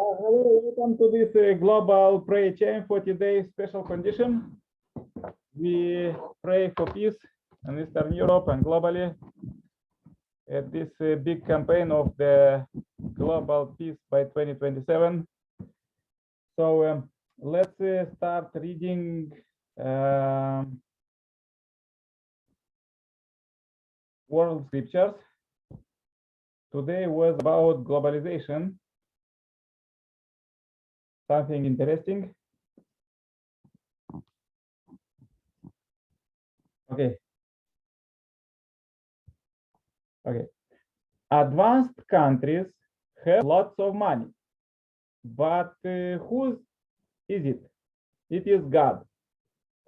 Hello, welcome to this global prayer chain 40-day special condition. We pray for peace in Eastern Europe and globally at this big campaign of the global peace by 2027. So let's start reading world scriptures. Today was about globalization. Something interesting. Okay. Advanced countries have lots of money, but whose is it? It is God.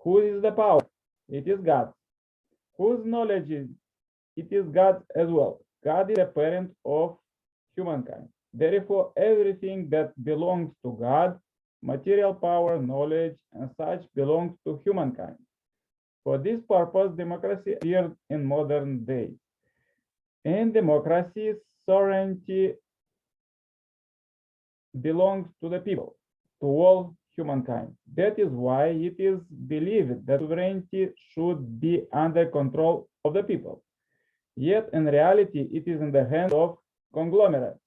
Who is the power? It is God. Whose knowledge is? It is God as well. God is the parent of humankind. Therefore, everything that belongs to God, material power, knowledge, and such belongs to humankind. For this purpose, democracy appeared in modern days. In democracy, sovereignty belongs to the people, to all humankind. That is why it is believed that sovereignty should be under control of the people. Yet, in reality, it is in the hands of conglomerates.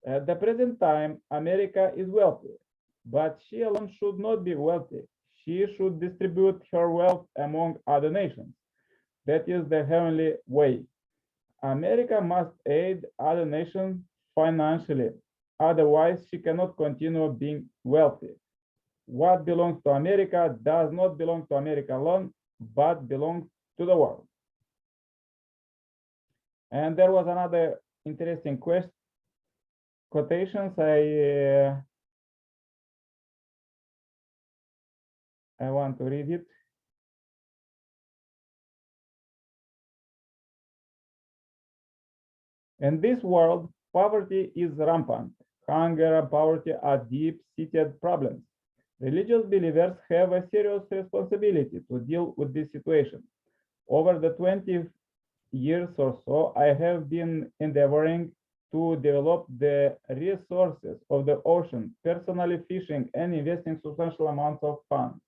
At the present time, America is wealthy, but she alone should not be wealthy. She should distribute her wealth among other nations. That is the heavenly way. America must aid other nations financially. Otherwise, she cannot continue being wealthy. What belongs to America does not belong to America alone, but belongs to the world. And there was another interesting quotations. I want to read it. In this world, poverty is rampant. Hunger and poverty are deep-seated problems. Religious believers have a serious responsibility to deal with this situation. Over the 20 years or so, I have been endeavoring to develop the resources of the ocean, personally fishing and investing substantial amounts of funds.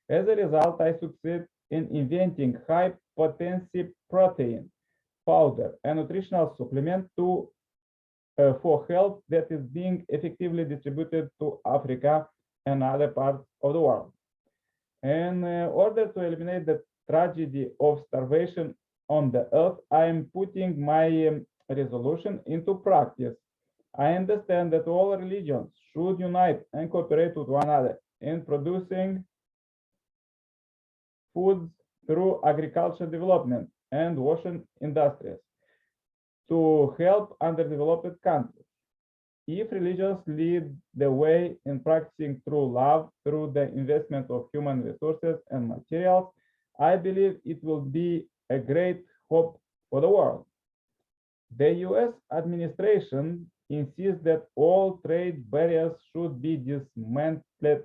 As a result, I succeeded in inventing high-potency protein powder, a nutritional supplement for health that is being effectively distributed to Africa and other parts of the world. In order to eliminate the tragedy of starvation on the earth, I am putting my resolution into practice. I understand that all religions should unite and cooperate with one another in producing foods through agricultural development and ocean industries to help underdeveloped countries. If religions lead the way in practicing true love through the investment of human resources and materials, I believe it will be a great hope for the world. The US administration insists that all trade barriers should be dismantled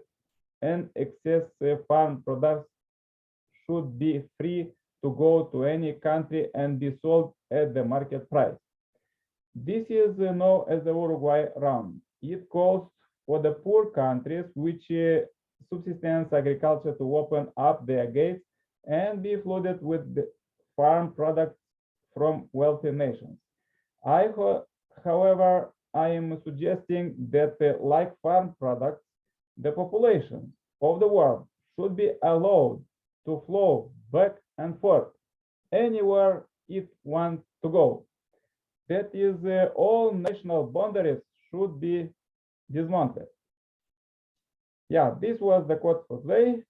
and excess farm products should be free to go to any country and be sold at the market price. This is known as the Uruguay Round. It calls for the poor countries which subsistence agriculture to open up their gates and be flooded with the farm products from wealthy nations. However, I am suggesting that like farm products, the population of the world should be allowed to flow back and forth anywhere it wants to go. That is, all national boundaries should be dismantled. Yeah, this was the quote for today.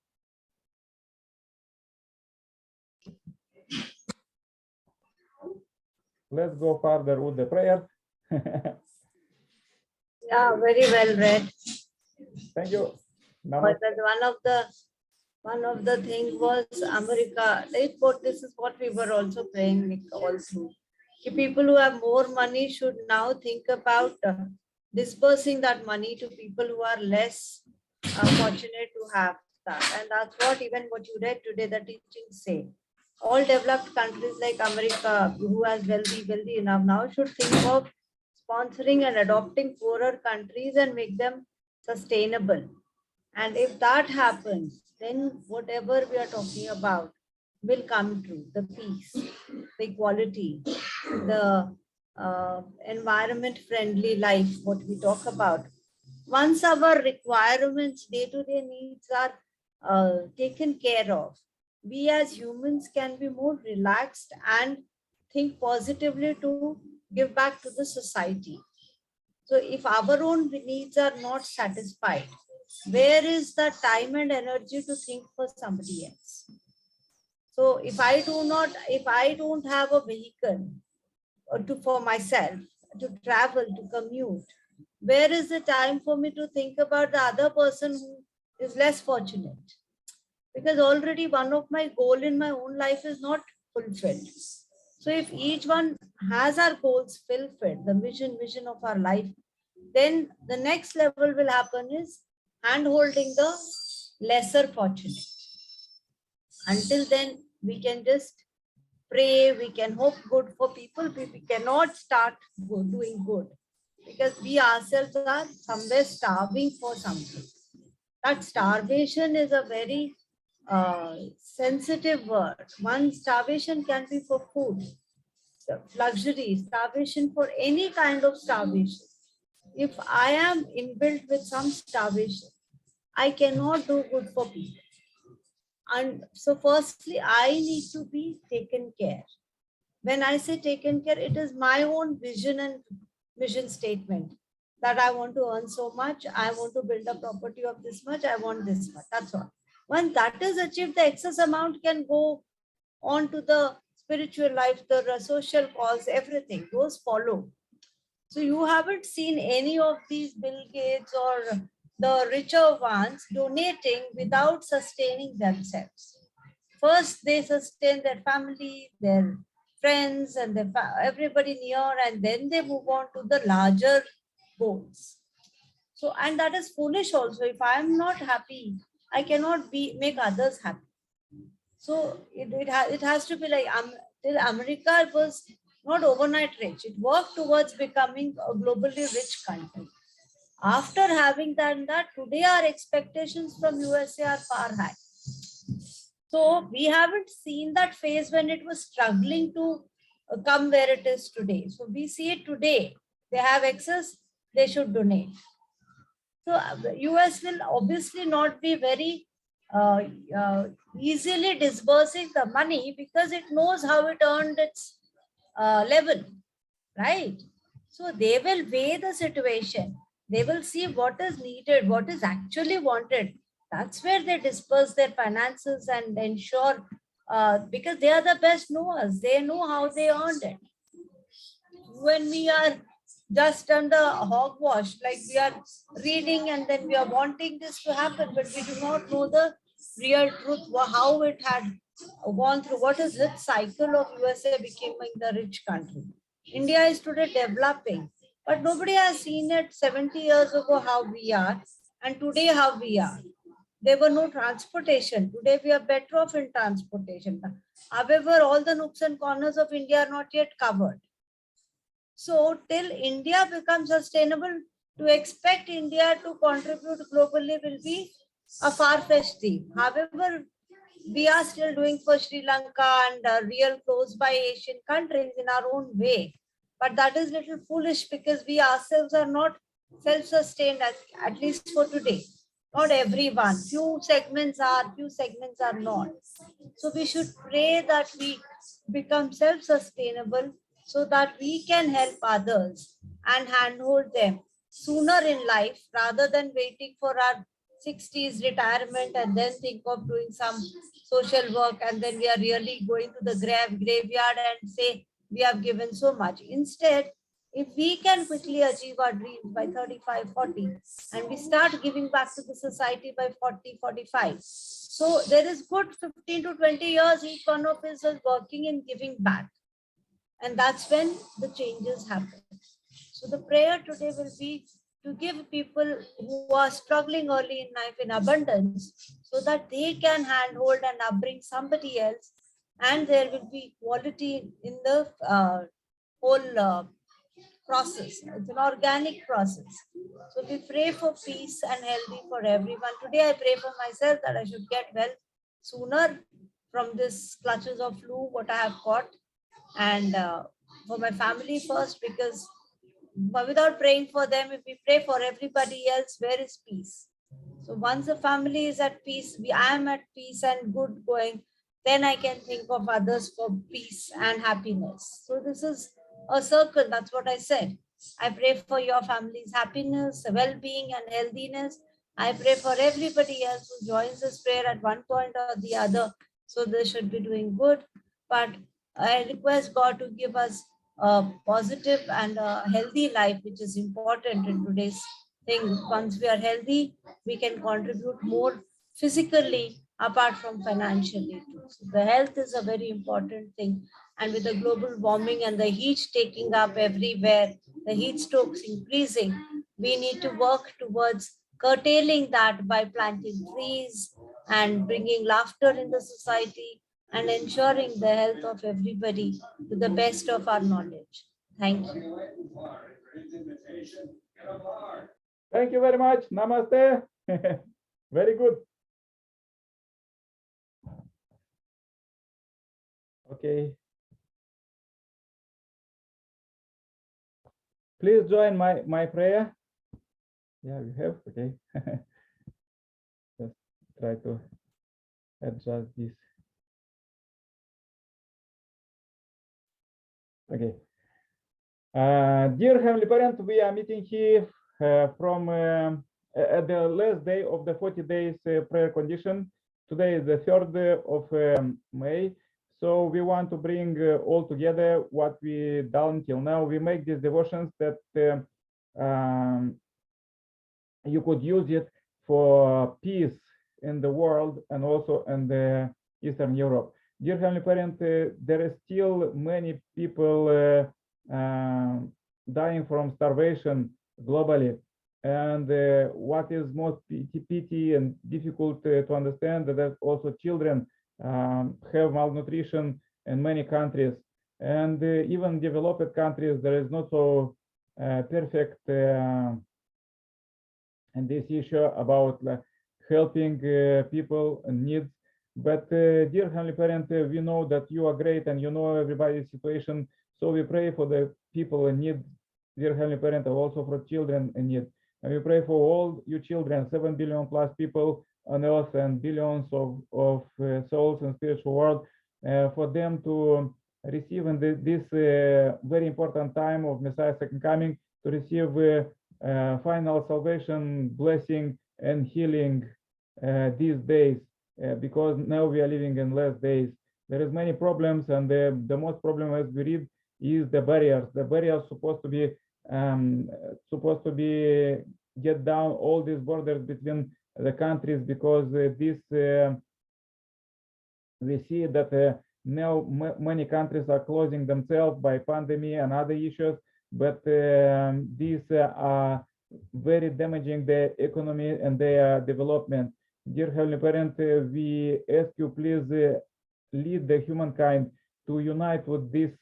Let's go further with the prayer. Yeah, very well read. Thank you. But one of the thing was America. This is what we were also praying all through. The people who have more money should now think about dispersing that money to people who are less fortunate to have that. And that's what even what you read today, the teachings say. All developed countries like America, who has wealthy enough now, should think of sponsoring and adopting poorer countries and make them sustainable. And if that happens, then whatever we are talking about will come true. The peace, the equality, the environment friendly life, what we talk about. Once our requirements, day-to-day needs are taken care of, we as humans can be more relaxed and think positively to give back to the society. So if our own needs are not satisfied, where is the time and energy to think for somebody else? So if I don't have a vehicle for myself to travel, to commute, where is the time for me to think about the other person who is less fortunate? Because already one of my goal in my own life is not fulfilled. So if each one has our goals fulfilled, the vision of our life, then the next level will happen is hand holding the lesser fortunate. Until then, we can just pray, we can hope good for people, we cannot start doing good because we ourselves are somewhere starving for something. That starvation is a very sensitive word. One, starvation can be for food, luxury, starvation for any kind of starvation. If I am inbuilt with some starvation, I cannot do good for people. And so firstly, I need to be taken care. When I say taken care, it is my own vision and mission statement that I want to earn so much, I want to build a property of this much, I want this much, that's all. When that is achieved, the excess amount can go on to the spiritual life, the social cause, everything, those follow. So you haven't seen any of these Bill Gates or the richer ones donating without sustaining themselves. First, they sustain their family, their friends, and their everybody near, and then they move on to the larger goals. So, and that is foolish also. If I am not happy, I cannot make others happy. So it has to be like till America was not overnight rich. It worked towards becoming a globally rich country. After having done that, today our expectations from USA are far high. So we haven't seen that phase when it was struggling to come where it is today. So we see it today. They have excess, they should donate. So the US will obviously not be very easily disbursing the money because it knows how it earned its level, right? So they will weigh the situation. They will see what is needed, what is actually wanted. That's where they disperse their finances and ensure, because they are the best knowers. They know how they earned it. When we are just under hogwash, like we are reading and then we are wanting this to happen, but we do not know the real truth, how it had gone through, what is its cycle of USA becoming the rich country. India is today developing, but nobody has seen it 70 years ago how we are and today how we are. There were no transportation. Today we are better off in transportation. However, all the nooks and corners of India are not yet covered. So till India becomes sustainable, to expect India to contribute globally will be a far-fetched dream. However, we are still doing for Sri Lanka and real close by Asian countries in our own way. But that is little foolish because we ourselves are not self-sustained, at least for today. Not everyone. Few segments are not. So we should pray that we become self-sustainable so that we can help others and handhold them sooner in life rather than waiting for our 60s retirement and then think of doing some social work and then we are really going to the graveyard and say we have given so much. Instead, if we can quickly achieve our dreams by 35, 40, and we start giving back to the society by 40, 45. So there is good 15 to 20 years, each one of us is working and giving back. And that's when the changes happen. So the prayer today will be to give people who are struggling early in life in abundance so that they can handhold and upbring somebody else, and there will be equality in the whole process. It's an organic process. So we pray for peace and healthy for everyone. Today I pray for myself that I should get well sooner from this clutches of flu, what I have got, and for my family first, because without praying for them, if we pray for everybody else, where is peace? So once the family is at peace, I am at peace and good going, then I can think of others for peace and happiness. So this is a circle. That's what I said. I pray for your family's happiness, well-being, and healthiness. I pray for everybody else who joins this prayer at one point or the other. So they should be doing good. But I request God to give us a positive and a healthy life, which is important in today's thing. Once we are healthy, we can contribute more physically apart from financially too. So the health is a very important thing. And with the global warming and the heat taking up everywhere, the heat strokes increasing, we need to work towards curtailing that by planting trees and bringing laughter in the society and ensuring the health of everybody to the best of our knowledge. Thank you. Thank you very much. Namaste. Very good. Okay. Please join my prayer. Yeah, we have. Okay. Just try to adjust this. Okay. Dear Heavenly Parent, we are meeting here from at the last day of the 40 days prayer condition. Today is the 3rd of May. So we want to bring all together what we done till now. We make these devotions that you could use it for peace in the world and also in the Eastern Europe. Dear Heavenly Parent, there is still many people dying from starvation globally. And what is most pity and difficult to understand that also children have malnutrition in many countries. And even developed countries, there is not so perfect and this issue about helping people in needs. But dear Heavenly Parent, we know that you are great and you know everybody's situation. So we pray for the people in need, dear Heavenly Parent, and also for children in need. And we pray for all you children, 7 billion plus people on earth and billions of souls in spiritual world, for them to receive in this very important time of Messiah's second coming, to receive final salvation, blessing, and healing these days, because now we are living in last days. There is many problems, and the most problem, as we read, is the barriers. The barriers supposed to be get down all these borders between the countries, because this we see that now many countries are closing themselves by pandemic and other issues, but these are very damaging the economy and their development. Dear Heavenly Parent, we ask you, please lead the humankind to unite with this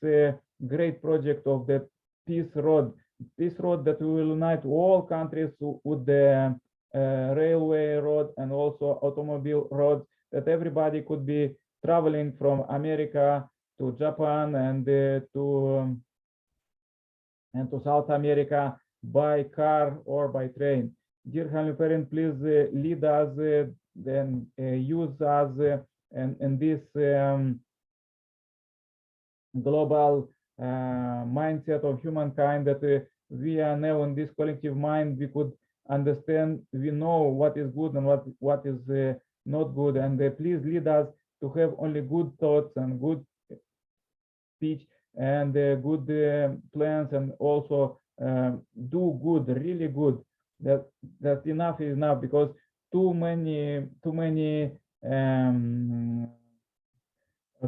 great project of the peace road that will unite all countries with the railway road and also automobile roads, that everybody could be traveling from America to Japan and to South America by car or by train. Dear Heavenly Parent, please lead us, then use us in this global mindset of humankind, that we are now in this collective mind. We could understand, we know what is good and what is not good, and please lead us to have only good thoughts and good speech and good plans, and also do good, really good. That enough is enough, because too many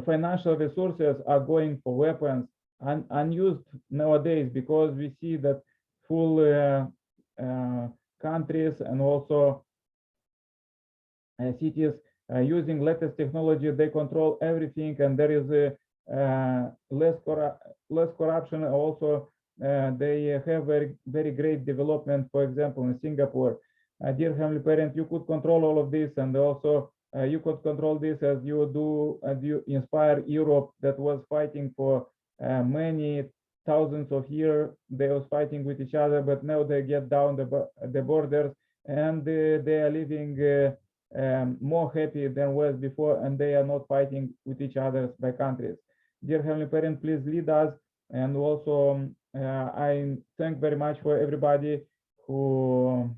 financial resources are going for weapons and unused nowadays, because we see that full countries and also cities using latest technology. They control everything, and there is less corruption, also they have very great development. For example, in Singapore, dear Heavenly Parent, you could control all of this, and also you could control this as you do, as you inspire Europe that was fighting for many thousands of years. They was fighting with each other, but now they get down the borders, and they are living more happy than was before, and they are not fighting with each other by countries. Dear Heavenly Parent, please lead us. And also I thank very much for everybody who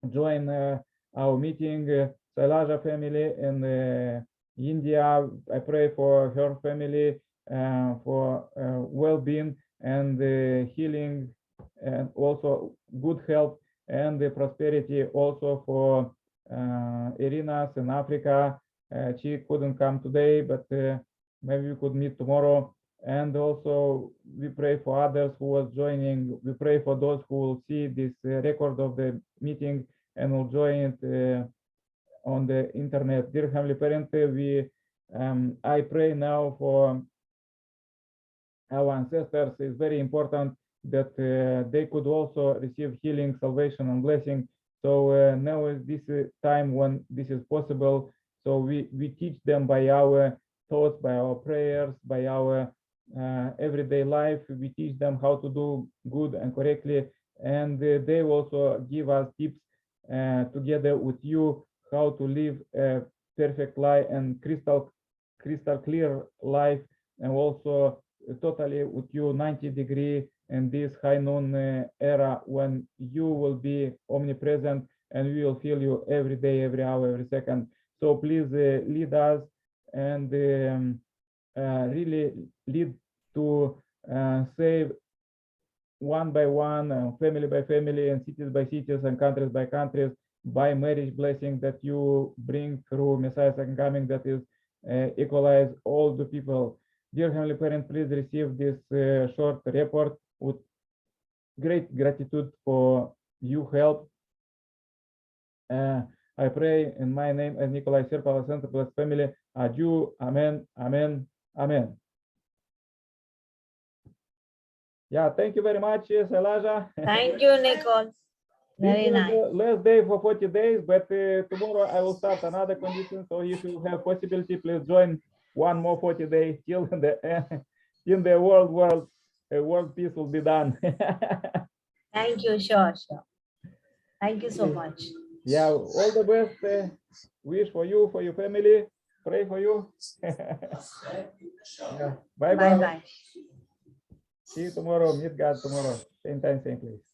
joined our meeting. Sailaja family in India, I pray for her family for well-being and healing, and also good health and the prosperity also for Irina's in Africa. She couldn't come today, but maybe we could meet tomorrow. And also we pray for others who was joining. We pray for those who will see this record of the meeting and will join it on the internet. Dear Heavenly Parent, I pray now for our ancestors. It's very important that they could also receive healing, salvation, and blessing. So now is this time when this is possible. So we teach them by our thoughts, by our prayers, by our everyday life. We teach them how to do good and correctly, and they also give us tips together with you how to live a perfect life and crystal clear life, and also totally with you 90-degree in this high noon era when you will be omnipresent and we will feel you every day, every hour, every second. So please lead us and really lead to save one by one, family by family, and cities by cities, and countries by countries, by marriage blessing that you bring through Messiah's second coming, that is equalize all the people. Dear Heavenly Parent, please receive this short report with great gratitude for your help. I pray in my name as Nikolai Serpala, Center Plus family. Adieu. Amen. Amen. Amen. Yeah, thank you very much, Elijah. Thank you, Nicole. Very nice. Last day for 40 days, but tomorrow I will start another condition. So if you have possibility, please join one more 40 days till the world peace will be done. Thank you. Sure. Thank you so much. Yeah, all the best. Wish for you, for your family. Pray for you. Yeah. Bye bye. Bye. See you tomorrow. Meet God tomorrow. Same time, same place.